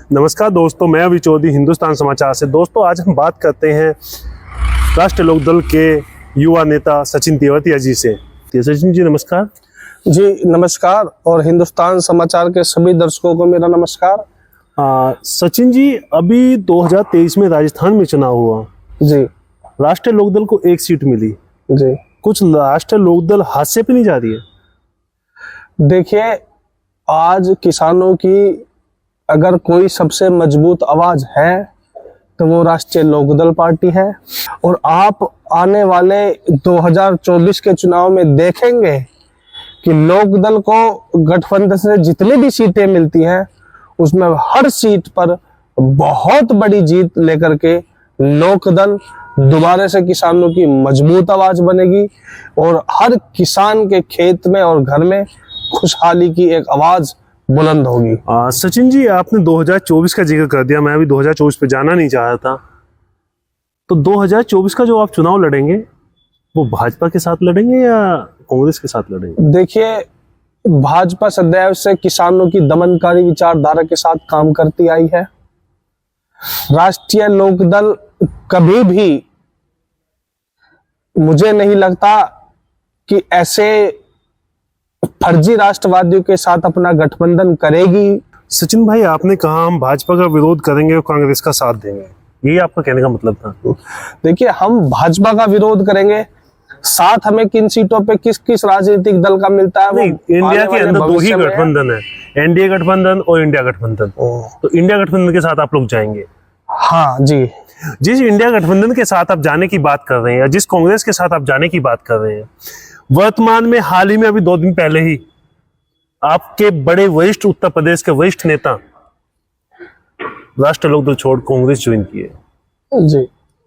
नमस्कार दोस्तों, मैं अभी चौधरी हिंदुस्तान समाचार से। दोस्तों, आज हम बात करते हैं राष्ट्रीय लोकदल के युवा नेता सचिन तेवतिया जी से। सचिन जी नमस्कार। जी नमस्कार, और हिंदुस्तान समाचार के सभी दर्शकों को मेरा नमस्कार। सचिन जी, अभी 2023 में राजस्थान में चुनाव हुआ जी। राष्ट्रीय लोकदल को 1 सीट मिली जी। कुछ राष्ट्रीय लोकदल हादसे पे नहीं जा रही है? देखिए, आज किसानों की अगर कोई सबसे मजबूत आवाज है तो वो राष्ट्रीय लोकदल पार्टी है। और आप आने वाले 2024 के चुनाव में देखेंगे कि लोकदल को गठबंधन से जितनी भी सीटें मिलती हैं उसमें हर सीट पर बहुत बड़ी जीत लेकर के लोकदल दोबारा से किसानों की मजबूत आवाज बनेगी और हर किसान के खेत में और घर में खुशहाली की एक आवाज बुलंद होगी। सचिन जी, आपने 2024 का जिक्र कर दिया, मैं अभी 2024 पे जाना नहीं चाह रहा था। तो 2024 का जो आप चुनाव लड़ेंगे वो भाजपा के साथ लड़ेंगे या कांग्रेस के साथ लड़ेंगे? देखिए, भाजपा सदैव से किसानों की दमनकारी विचारधारा के साथ काम करती आई है। राष्ट्रीय लोकदल कभी भी, मुझे नहीं लगता कि ऐसे फर्जी राष्ट्रवादियों के साथ अपना गठबंधन करेगी। सचिन भाई, आपने कहा हम भाजपा का विरोध करेंगे और कांग्रेस का साथ देंगे, यही आपका कहने का मतलब था? देखिए, हम भाजपा का विरोध करेंगे, साथ हमें किन सीटों पे किस किस राजनीतिक दल का मिलता है। नहीं, इंडिया के अंदर 2 ही गठबंधन है, एनडीए गठबंधन और इंडिया गठबंधन। तो इंडिया गठबंधन के साथ आप लोग जाएंगे? हाँ जी। जिस इंडिया गठबंधन के साथ आप जाने की बात कर रहे हैं या जिस कांग्रेस के साथ आप जाने की बात कर रहे हैं, वर्तमान में हाल ही में अभी 2 दिन पहले ही आपके बड़े वरिष्ठ उत्तर प्रदेश के वरिष्ठ नेता राष्ट्रीय लोकदल छोड़ कांग्रेस ज्वाइन किए जी।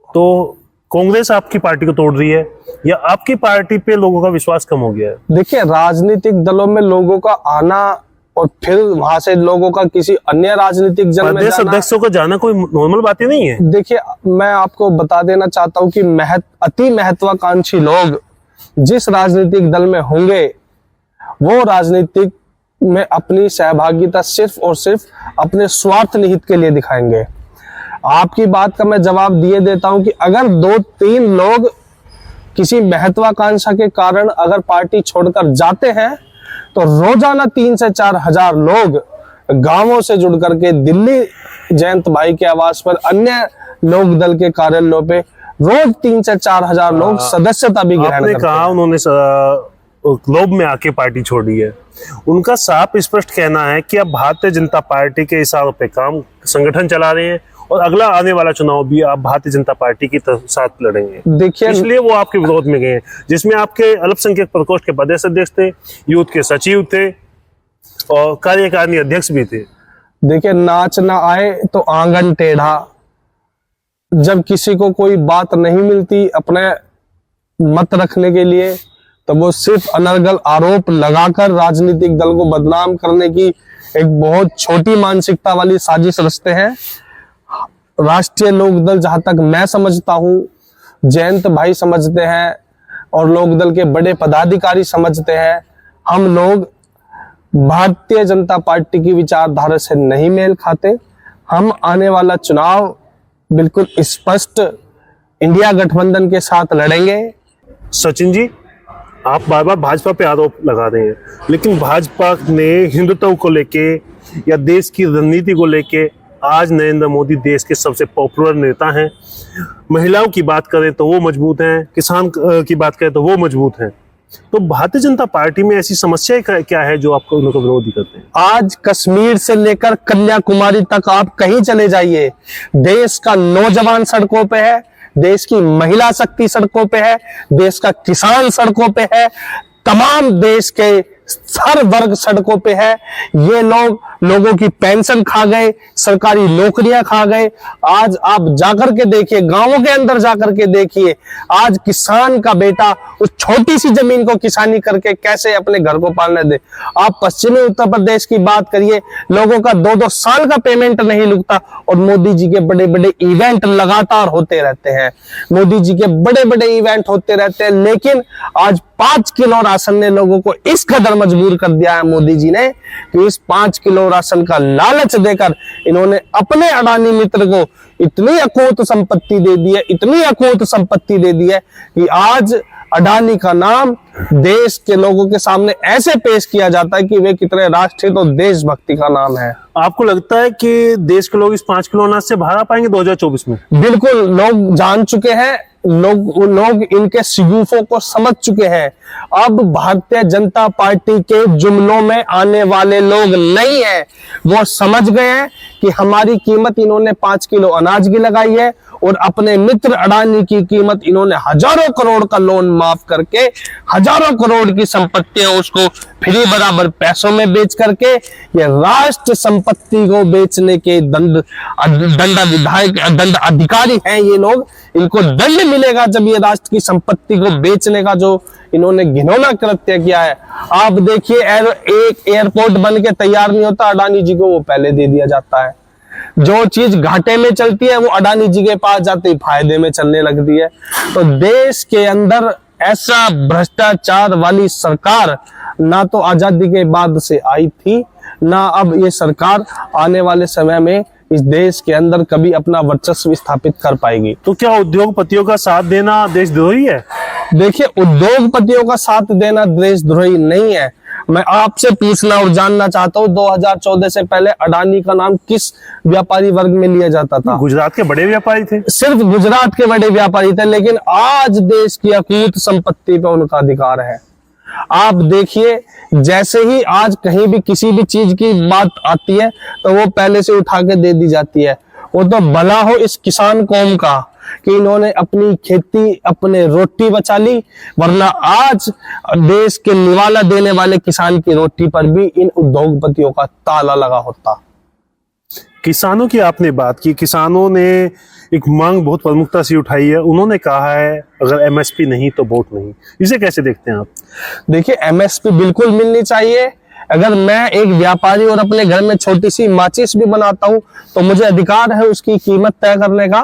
तो कांग्रेस आपकी पार्टी को तोड़ रही है या आपकी पार्टी पे लोगों का विश्वास कम हो गया है? देखिए, राजनीतिक दलों में लोगों का आना और फिर वहां से लोगों का किसी अन्य राजनीतिक दल में प्रदेश अध्यक्षों को जाना कोई नॉर्मल बात ही नहीं है। देखिए, मैं आपको बता देना चाहता हूं कि अति महत्वाकांक्षी लोग जिस राजनीतिक दल में होंगे वो राजनीतिक में अपनी सहभागिता सिर्फ और सिर्फ अपने स्वार्थ निहित के लिए दिखाएंगे। आपकी बात का मैं जवाब दिए देता हूं कि अगर 2-3 लोग किसी महत्वाकांक्षा के कारण अगर पार्टी छोड़कर जाते हैं तो रोजाना 3 से 4 हजार लोग गांवों से जुड़ करके दिल्ली जयंत भाई के आवास पर, अन्य लोक दल के कार्यालयों पे रोज 3 से 4 हजार लोग सदस्यता भी ग्रहण करते हैं। आपने कहा उन्होंने लोभ में आके पार्टी छोड़ी है। उनका साफ स्पष्ट कहना है कि अब भारतीय जनता पार्टी के इशारों पे काम संगठन चला रहे हैं और अगला आने वाला चुनाव भी आप भारतीय जनता पार्टी के साथ लड़ेंगे। देखिए, इसलिए वो आपके विरोध में गए हैं, जिसमें आपके अल्पसंख्यक प्रकोष्ठ के प्रदेश अध्यक्ष थे, यूथ के सचिव थे और कार्यकारिणी अध्यक्ष भी थे। देखिए, नाच ना आए तो आंगन टेढ़ा। जब किसी को कोई बात नहीं मिलती अपने मत रखने के लिए तो वो सिर्फ अनर्गल आरोप लगाकर राजनीतिक दल को बदनाम करने की एक बहुत छोटी मानसिकता वाली साजिश रचते हैं। राष्ट्रीय लोकदल, जहां तक मैं समझता हूं, जयंत भाई समझते हैं और लोकदल के बड़े पदाधिकारी समझते हैं, हम लोग भारतीय जनता पार्टी की विचारधारा से नहीं मेल खाते। हम आने वाला चुनाव बिल्कुल स्पष्ट इंडिया गठबंधन के साथ लड़ेंगे। सचिन जी, आप बार बार भाजपा पे आरोप लगा रहे हैं, लेकिन भाजपा ने हिंदुत्व को लेके या देश की रणनीति को लेके आज नरेंद्र मोदी देश के सबसे पॉपुलर नेता हैं। महिलाओं की बात करें तो वो मजबूत हैं, किसान की बात करें तो वो मजबूत हैं। तो भारतीय जनता पार्टी में ऐसी समस्या क्या है जो आपको उनको विरोधी करते हैं? आज कश्मीर से लेकर कन्याकुमारी तक आप कहीं चले जाइए, देश का नौजवान सड़कों पे है, देश की महिला शक्ति सड़कों पे है, देश का किसान सड़कों पे है, तमाम देश के हर वर्ग सड़कों पे है। ये लोगों की पेंशन खा गए, सरकारी नौकरियां खा गए। आज आप जाकर के देखिए, गांवों के अंदर जाकर के देखिए, आज किसान का बेटा उस छोटी सी जमीन को किसानी करके कैसे अपने घर को पालने दे। आप पश्चिमी उत्तर प्रदेश की बात करिए, लोगों का 2-2 साल का पेमेंट नहीं रुकता और मोदी जी के बड़े बड़े इवेंट लगातार होते रहते हैं। मोदी जी के बड़े बड़े इवेंट होते रहते हैं, लेकिन आज 5 किलो राशन ने लोगों को इस कदर मजबूर मजबूर कर दिया है मोदी जी ने कि इस 5 किलो राशन का लालच देकर इन्होंने अपने अडानी मित्र को इतनी अकूत संपत्ति दे दी है, इतनी अकूत संपत्ति दे दी है कि आज अडानी का नाम देश के लोगों के सामने ऐसे पेश किया जाता है कि वे कितने राष्ट्रहित और देशभक्ति का नाम है। आपको लगता है कि देश के लोग इस 5 किलो अनाज से बाहर आ पाएंगे 2024 में? बिल्कुल, लोग जान चुके हैं, लोग इनके शिगुफों को समझ चुके हैं। अब भारतीय जनता पार्टी के जुमलों में आने वाले लोग नहीं है, वो समझ गए हैं कि हमारी कीमत इन्होंने 5 किलो अनाज की लगाई है और अपने मित्र अडानी की कीमत इन्होंने हजारों करोड़ का लोन माफ करके हजारों करोड़ की संपत्ति है उसको फ्री बराबर पैसों में बेच करके ये राष्ट्र संपत्ति को बेचने के दंड अधिकारी हैं ये लोग। इनको दंड मिलेगा जब ये राष्ट्र की संपत्ति को बेचने का जो इन्होंने घिनौना कृत्य किया है। आप देखिए, एक एयरपोर्ट बन के तैयार नहीं होता, अडानी जी को वो पहले दे दिया जाता है। जो चीज घाटे में चलती है वो अडानी जी के पास जाते ही फायदे में चलने लगती है। तो देश के अंदर ऐसा भ्रष्टाचार वाली सरकार ना तो आजादी के बाद से आई थी, ना अब ये सरकार आने वाले समय में इस देश के अंदर कभी अपना वर्चस्व स्थापित कर पाएगी। तो क्या उद्योगपतियों का साथ देना देशद्रोही है? देखिए, उद्योगपतियों का साथ देना देशद्रोही नहीं है। मैं आपसे पूछना और जानना चाहता हूँ, 2014 से पहले अडानी का नाम किस व्यापारी वर्ग में लिया जाता था? गुजरात के बड़े व्यापारी थे। सिर्फ गुजरात के बड़े व्यापारी थे, लेकिन आज देश की अकूत संपत्ति पर उनका अधिकार है। आप देखिए, जैसे ही आज कहीं भी किसी भी चीज की बात आती है तो वो पहले से उठा के दे दी जाती है। वो तो भला हो इस किसान कौम का कि इन्होंने अपनी खेती, अपने रोटी बचा ली, वरना आज देश के निवाला देने वाले किसान की रोटी पर भी इन उद्योगपतियों का ताला लगा होता। किसानों की आपने बात की, किसानों ने एक मांग बहुत प्रमुखता से उठाई है। उन्होंने कहा है अगर एमएसपी नहीं तो वोट नहीं। इसे कैसे देखते हैं आप? देखिए, एमएसपी बिल्कुल मिलनी चाहिए। अगर मैं एक व्यापारी और अपने घर में छोटी सी माचिस भी बनाता हूं तो मुझे अधिकार है उसकी कीमत तय करने का,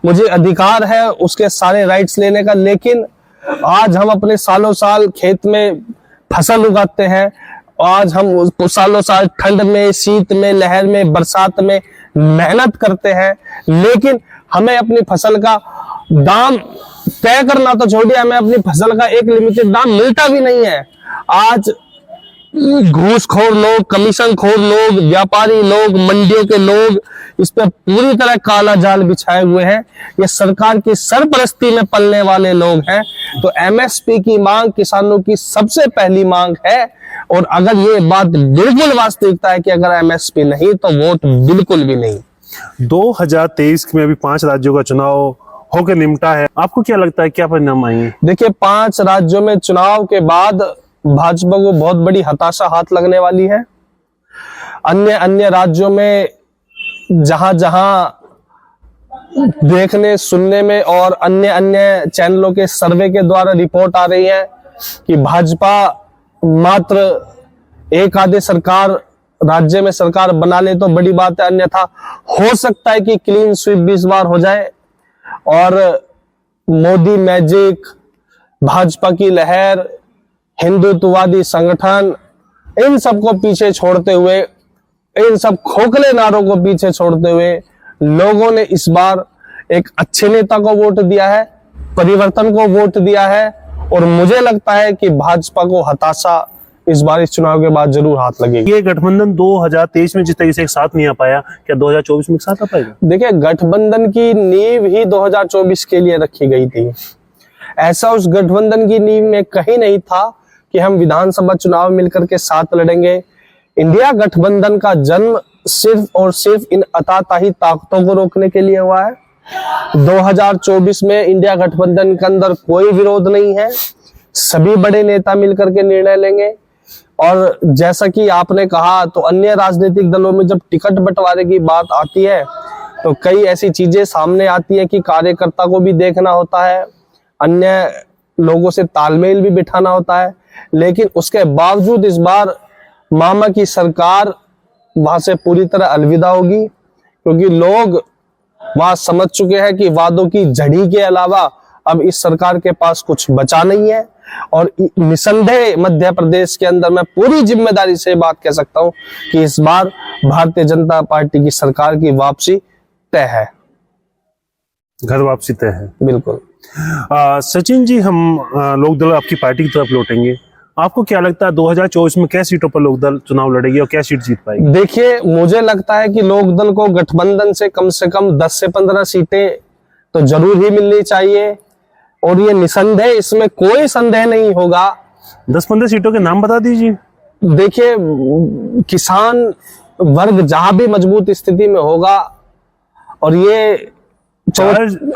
मुझे अधिकार है उसके सारे राइट्स लेने का। लेकिन आज हम अपने सालों साल खेत में फसल उगाते हैं, आज हम सालों साल ठंड में, शीत में, लहर में, बरसात में मेहनत करते हैं, लेकिन हमें अपनी फसल का दाम तय करना तो छोड़िए, हमें अपनी फसल का एक लिमिटेड दाम मिलता भी नहीं है। आज घूसखोर लोग, कमीशन खोर लोग, व्यापारी लोग, मंडियों के लोग इस पर पूरी तरह काला जाल बिछाए हुए हैं। ये सरकार की सरपरस्ती में पलने वाले लोग हैं। तो एमएसपी की मांग किसानों की सबसे पहली मांग है। और अगर ये बात बिल्कुल वास्तविकता है कि अगर एमएसपी नहीं तो वोट बिल्कुल भी नहीं। 2023 में अभी 5 राज्यों का चुनाव होकर निपटा है, आपको क्या लगता है क्या परिणाम आएंगे? देखिए, 5 राज्यों में चुनाव के बाद भाजपा को बहुत बड़ी हताशा हाथ लगने वाली है। अन्य राज्यों में जहां जहां देखने, सुनने में और अन्य चैनलों के सर्वे के द्वारा रिपोर्ट आ रही है कि भाजपा मात्र एक आधे सरकार राज्य में सरकार बना ले तो बड़ी बात है, अन्यथा हो सकता है कि क्लीन स्वीप इस बार हो जाए और मोदी मैजिक, भाजपा की लहर, हिंदुत्ववादी संगठन, इन सबको पीछे छोड़ते हुए, इन सब खोखले नारों को पीछे छोड़ते हुए लोगों ने इस बार एक अच्छे नेता को वोट दिया है, परिवर्तन को वोट दिया है। और मुझे लगता है कि भाजपा को हताशा इस बार इस चुनाव के बाद जरूर हाथ लगेगी। ये गठबंधन 2023 में जिस तरीके से एक साथ नहीं आ पाया, क्या 2024 में एक साथ आ पाएगा? देखिए, गठबंधन की नींव ही 2024 के लिए रखी गई थी। ऐसा उस गठबंधन की नींव में कहीं नहीं था कि हम विधानसभा चुनाव मिलकर के साथ लड़ेंगे। इंडिया गठबंधन का जन्म सिर्फ और सिर्फ इन अताताही ताकतों को रोकने के लिए हुआ है। 2024 में इंडिया गठबंधन के अंदर कोई विरोध नहीं है, सभी बड़े नेता मिलकर के निर्णय लेंगे। और जैसा कि आपने कहा, तो अन्य राजनीतिक दलों में जब टिकट बंटवारे की बात आती है तो कई ऐसी चीजें सामने आती है कि कार्यकर्ता को भी देखना होता है, अन्य लोगों से तालमेल भी बिठाना होता है। लेकिन उसके बावजूद इस बार मामा की सरकार वहां से पूरी तरह अलविदा होगी, क्योंकि लोग वहां समझ चुके हैं कि वादों की झड़ी के अलावा अब इस सरकार के पास कुछ बचा नहीं है। और निसंदेह मध्य प्रदेश के अंदर मैं पूरी जिम्मेदारी से बात कह सकता हूं कि इस बार भारतीय जनता पार्टी की सरकार की वापसी तय है। घर वापसी तय है। बिल्कुल। सचिन जी, हम लोकदल आपकी पार्टी की तरफ लौटेंगे। आपको क्या लगता है 2024 में क्या सीटों पर लोकदल चुनाव लड़ेगी और क्या सीट जीत पाएगी? देखिए, मुझे लगता है कि लोकदल को गठबंधन से कम 10 से 15 सीटें तो जरूर ही मिलनी चाहिए और ये निसंदेह, इसमें कोई संदेह नहीं होगा। 10-15 सीटों के नाम बता दीजिए। देखिए, किसान वर्ग जहां भी मजबूत स्थिति में होगा और ये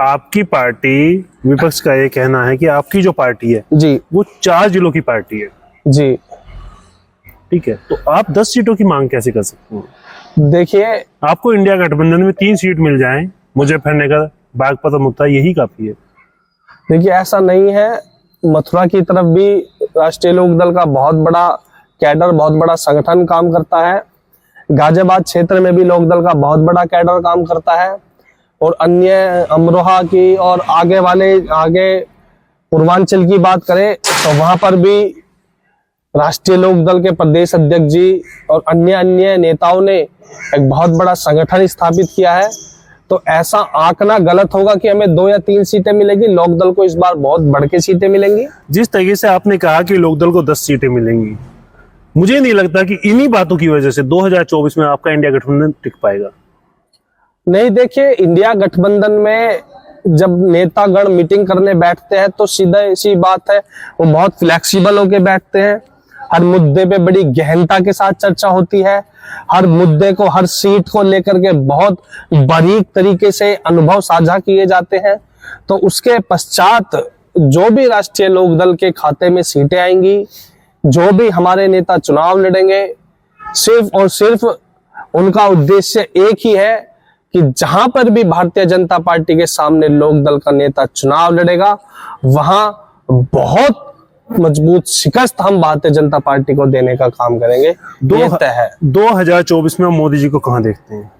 आपकी पार्टी, विपक्ष का ये कहना है कि आपकी जो पार्टी है जी, वो 4 जिलों की पार्टी है जी, ठीक है, तो आप 10 सीटों की मांग कैसे कर सकते हैं? देखिए, आपको इंडिया गठबंधन में 3 सीट मिल जाएं, मुजफ्फरनगर, बागपत और मुद्दा, यही काफी है। देखिए, ऐसा नहीं है। मथुरा की तरफ भी राष्ट्रीय लोकदल का बहुत बड़ा कैडर, बहुत बड़ा संगठन काम करता है। गाजियाबाद क्षेत्र में भी लोकदल का बहुत बड़ा कैडर काम करता है और अन्य अमरोहा की और आगे पूर्वांचल की बात करें तो वहां पर भी राष्ट्रीय लोकदल के प्रदेश अध्यक्ष जी और अन्य नेताओं ने एक बहुत बड़ा संगठन स्थापित किया है। तो ऐसा आंकना गलत होगा कि हमें 2 या 3 सीटें मिलेगी। लोकदल को इस बार बहुत बढ़ के सीटें मिलेंगी। जिस तरीके से आपने कहा कि लोकदल को 10 सीटें मिलेंगी, मुझे नहीं लगता कि इन्हीं बातों की वजह से 2024 में आपका इंडिया गठबंधन टिक पाएगा। नहीं, देखिए, इंडिया गठबंधन में जब नेतागण मीटिंग करने बैठते हैं तो सीधा सी बात है, वो बहुत फ्लेक्सिबल होके बैठते हैं। हर मुद्दे पे बड़ी गहनता के साथ चर्चा होती है। हर मुद्दे को, हर सीट को लेकर के बहुत बारीक तरीके से अनुभव साझा किए जाते हैं। तो उसके पश्चात जो भी राष्ट्रीय लोकदल के खाते में सीटें आएंगी, जो भी हमारे नेता चुनाव लड़ेंगे, सिर्फ और सिर्फ उनका उद्देश्य एक ही है कि जहां पर भी भारतीय जनता पार्टी के सामने लोकदल का नेता चुनाव लड़ेगा, वहां बहुत मजबूत शिकस्त हम भारतीय जनता पार्टी को देने का काम करेंगे। ये तय है। 2024 में हम मोदी जी को कहां देखते हैं?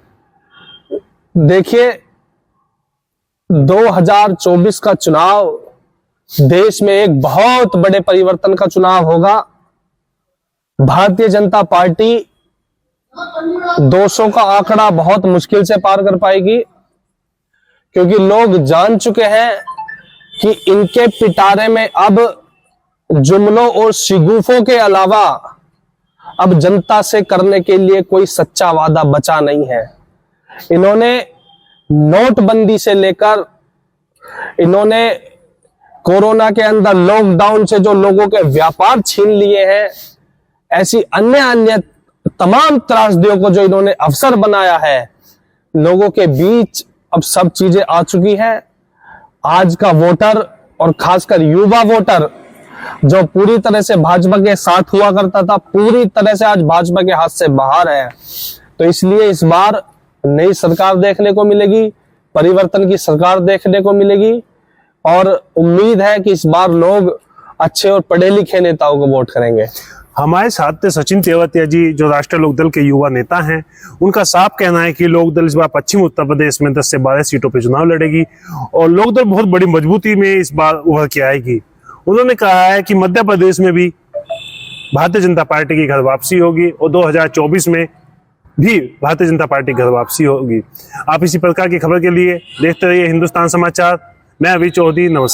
देखिए, 2024 का चुनाव देश में एक बहुत बड़े परिवर्तन का चुनाव होगा। भारतीय जनता पार्टी 200 का आंकड़ा बहुत मुश्किल से पार कर पाएगी, क्योंकि लोग जान चुके हैं कि इनके पिटारे में अब जुमलों और शिगुफों के अलावा अब जनता से करने के लिए कोई सच्चा वादा बचा नहीं है। इन्होंने नोटबंदी से लेकर, इन्होंने कोरोना के अंदर लॉकडाउन से जो लोगों के व्यापार छीन लिए हैं, ऐसी अन्य तमाम त्रासदियों को जो इन्होंने अवसर बनाया है, लोगों के बीच अब सब चीजें आ चुकी हैं। आज का वोटर और खासकर युवा वोटर जो पूरी तरह से भाजपा के साथ हुआ करता था, पूरी तरह से आज भाजपा के हाथ से बाहर है। तो इसलिए इस बार नई सरकार देखने को मिलेगी, परिवर्तन की सरकार देखने को मिलेगी और उम्मीद है कि इस बार लोग अच्छे और पढ़े लिखे नेताओं को वोट करेंगे। हमारे साथ थे सचिन तेवतिया जी, जो राष्ट्रीय लोकदल के युवा नेता हैं। उनका साफ कहना है कि लोकदल इस बार पश्चिम उत्तर प्रदेश में 10 से 12 सीटों पर चुनाव लड़ेगी और लोकदल बहुत बड़ी मजबूती में इस बार उभर के आएगी। उन्होंने कहा है कि मध्य प्रदेश में भी भारतीय जनता पार्टी की घर वापसी होगी और 2024 में भी भारतीय जनता पार्टी की घर वापसी होगी। आप इसी प्रकार की खबर के लिए देखते रहिए हिंदुस्तान समाचार। मैं अभी चौधरी, नमस्कार।